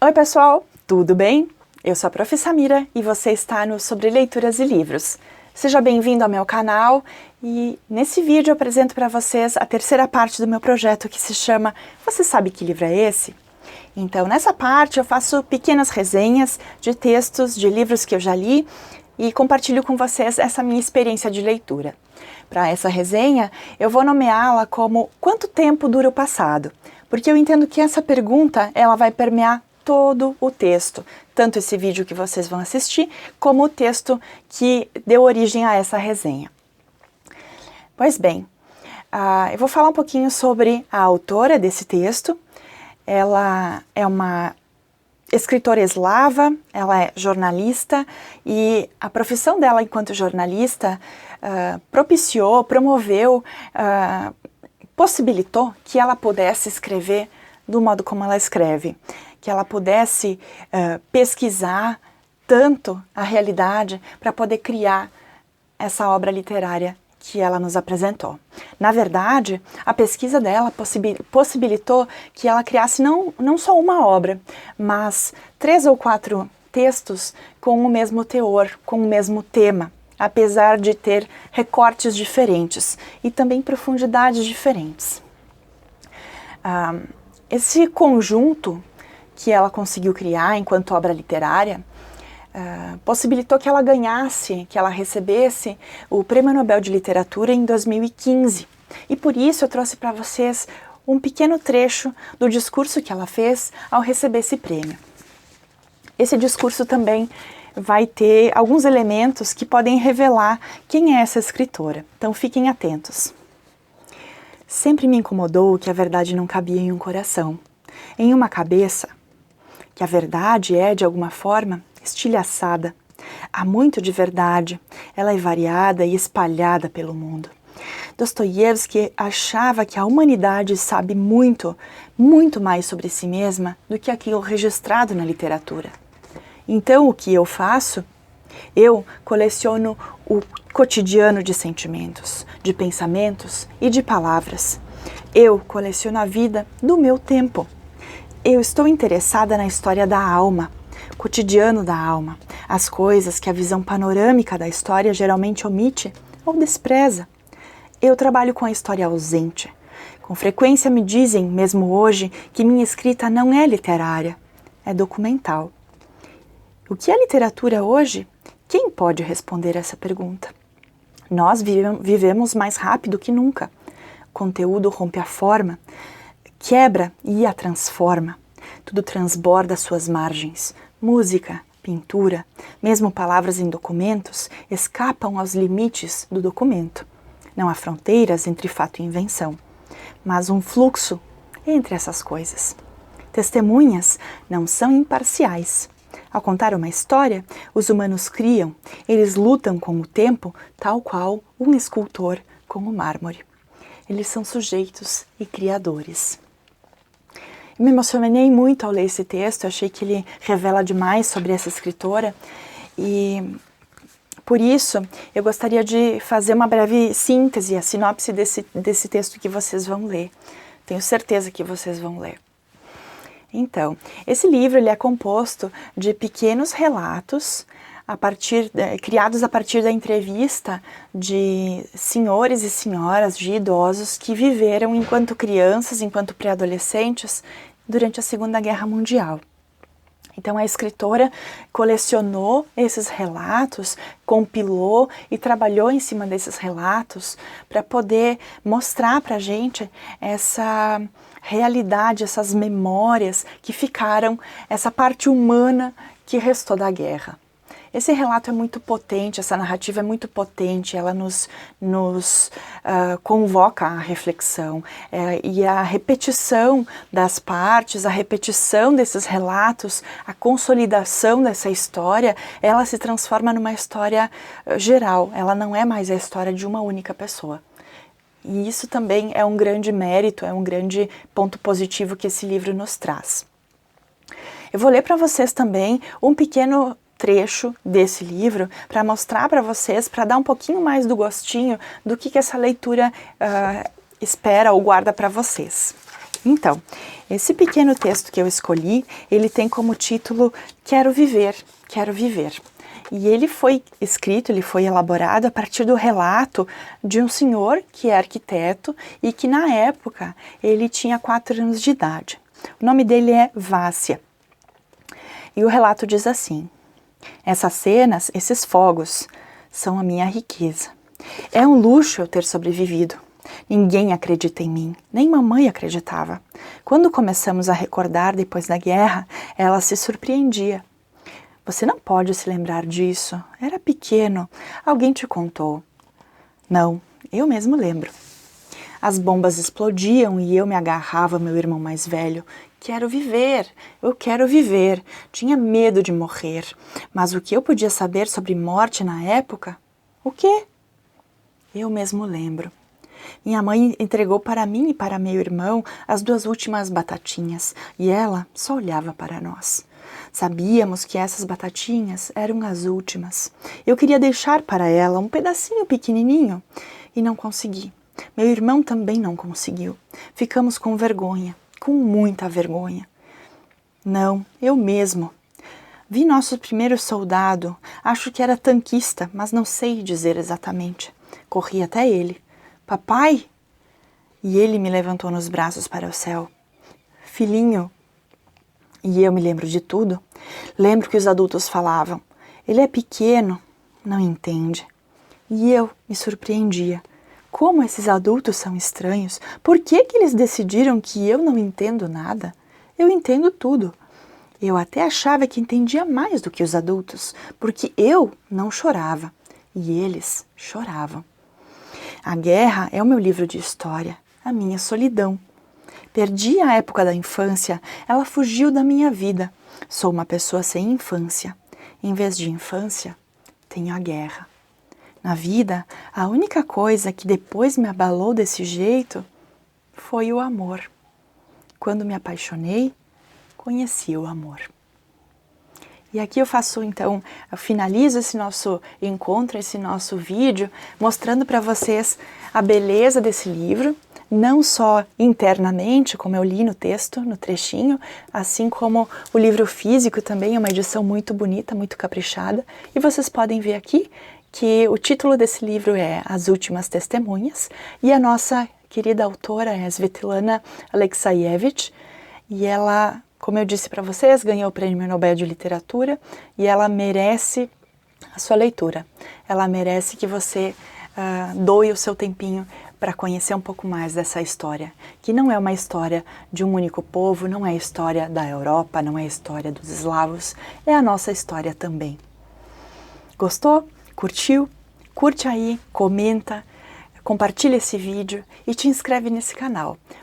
Oi pessoal, tudo bem? Eu sou a Prof. Samira e você está no Sobre Leituras e Livros. Seja bem-vindo ao meu canal e nesse vídeo eu apresento para vocês a terceira parte do meu projeto que se chama Você sabe que livro é esse? Então nessa parte eu faço pequenas resenhas de textos de livros que eu já li e compartilho com vocês essa minha experiência de leitura. Para essa resenha eu vou nomeá-la como Quanto tempo dura o passado? Porque eu entendo que essa pergunta ela vai permear todo o texto, tanto esse vídeo que vocês vão assistir, como o texto que deu origem a essa resenha. Pois bem, eu vou falar um pouquinho sobre a autora desse texto. Ela é uma escritora eslava, ela é jornalista e a profissão dela enquanto jornalista propiciou, promoveu, possibilitou que ela pudesse escrever do modo como ela escreve, que ela pudesse pesquisar tanto a realidade para poder criar essa obra literária que ela nos apresentou. Na verdade, a pesquisa dela possibilitou que ela criasse não só uma obra, mas 3 ou 4 textos com o mesmo teor, com o mesmo tema, apesar de ter recortes diferentes e também profundidades diferentes. Esse conjunto que ela conseguiu criar enquanto obra literária possibilitou que ela ganhasse, que ela recebesse o Prêmio Nobel de Literatura em 2015. E por isso eu trouxe para vocês um pequeno trecho do discurso que ela fez ao receber esse prêmio. Esse discurso também vai ter alguns elementos que podem revelar quem é essa escritora. Então fiquem atentos. Sempre me incomodou que a verdade não cabia em um coração, em uma cabeça, que a verdade é, de alguma forma, estilhaçada. Há muito de verdade, ela é variada e espalhada pelo mundo. Dostoiévski achava que a humanidade sabe muito, muito mais sobre si mesma do que aquilo registrado na literatura. Então, o que eu faço? Eu coleciono o cotidiano de sentimentos, de pensamentos e de palavras. Eu coleciono a vida do meu tempo. Eu estou interessada na história da alma, cotidiano da alma, as coisas que a visão panorâmica da história geralmente omite ou despreza. Eu trabalho com a história ausente. Com frequência me dizem, mesmo hoje, que minha escrita não é literária, é documental. O que é literatura hoje? Quem pode responder essa pergunta? Nós vivemos mais rápido que nunca. O conteúdo rompe a forma, quebra e a transforma. Tudo transborda suas margens. Música, pintura, mesmo palavras em documentos, escapam aos limites do documento. Não há fronteiras entre fato e invenção, mas um fluxo entre essas coisas. Testemunhas não são imparciais. Ao contar uma história, os humanos criam, eles lutam com o tempo, tal qual um escultor com o mármore. Eles são sujeitos e criadores. Eu me emocionei muito ao ler esse texto, achei que ele revela demais sobre essa escritora e por isso eu gostaria de fazer uma breve síntese, a sinopse desse texto que vocês vão ler. Tenho certeza que vocês vão ler. Então, esse livro ele é composto de pequenos relatos criados a partir da entrevista de senhores e senhoras, de idosos que viveram enquanto crianças, enquanto pré-adolescentes, durante a Segunda Guerra Mundial. Então a escritora colecionou esses relatos, compilou e trabalhou em cima desses relatos para poder mostrar para a gente essa realidade, essas memórias que ficaram, essa parte humana que restou da guerra. Esse relato é muito potente, essa narrativa é muito potente, ela nos convoca à reflexão e a repetição das partes, a repetição desses relatos, a consolidação dessa história, ela se transforma numa história geral, ela não é mais a história de uma única pessoa. E isso também é um grande mérito, é um grande ponto positivo que esse livro nos traz. Eu vou ler para vocês também um pequeno trecho desse livro para mostrar para vocês, para dar um pouquinho mais do gostinho do que essa leitura espera ou guarda para vocês. Então, esse pequeno texto que eu escolhi, ele tem como título Quero Viver, Quero Viver. E ele foi escrito, ele foi elaborado a partir do relato de um senhor que é arquiteto e que na época ele tinha 4 anos de idade. O nome dele é Vácia. E o relato diz assim: essas cenas, esses fogos, são a minha riqueza. É um luxo eu ter sobrevivido. Ninguém acredita em mim, nem mamãe acreditava. Quando começamos a recordar depois da guerra, ela se surpreendia. Você não pode se lembrar disso. Era pequeno. Alguém te contou. Não, eu mesmo lembro. As bombas explodiam e eu me agarrava ao meu irmão mais velho. Quero viver, eu quero viver. Tinha medo de morrer. Mas o que eu podia saber sobre morte na época? O quê? Eu mesmo lembro. Minha mãe entregou para mim e para meu irmão as 2 últimas batatinhas e ela só olhava para nós. Sabíamos que essas batatinhas eram as últimas. Eu queria deixar para ela um pedacinho pequenininho e não consegui. Meu irmão também não conseguiu. Ficamos com vergonha, com muita vergonha. Não, eu mesmo. Vi nosso primeiro soldado, acho que era tanquista, mas não sei dizer exatamente. Corri até ele. Papai? E ele me levantou nos braços para o céu. Filhinho. E eu me lembro de tudo. Lembro que os adultos falavam. Ele é pequeno, não entende. E eu me surpreendia. Como esses adultos são estranhos? Por que eles decidiram que eu não entendo nada? Eu entendo tudo. Eu até achava que entendia mais do que os adultos, porque eu não chorava e eles choravam. A guerra é o meu livro de história, a minha solidão. Perdi a época da infância, ela fugiu da minha vida. Sou uma pessoa sem infância. Em vez de infância, tenho a guerra. Na vida, a única coisa que depois me abalou desse jeito foi o amor. Quando me apaixonei, conheci o amor. E aqui eu faço então, eu finalizo esse nosso encontro, esse nosso vídeo, mostrando para vocês a beleza desse livro, não só internamente, como eu li no texto, no trechinho, assim como o livro físico também é uma edição muito bonita, muito caprichada. E vocês podem ver aqui que o título desse livro é As Últimas Testemunhas e a nossa querida autora é Svetlana Alexievich e ela, como eu disse para vocês, ganhou o Prêmio Nobel de Literatura e ela merece a sua leitura. Ela merece que você doe o seu tempinho para conhecer um pouco mais dessa história, que não é uma história de um único povo, não é a história da Europa, não é a história dos eslavos, é a nossa história também. Gostou? Curtiu? Curte aí, comenta, compartilha esse vídeo e te inscreve nesse canal.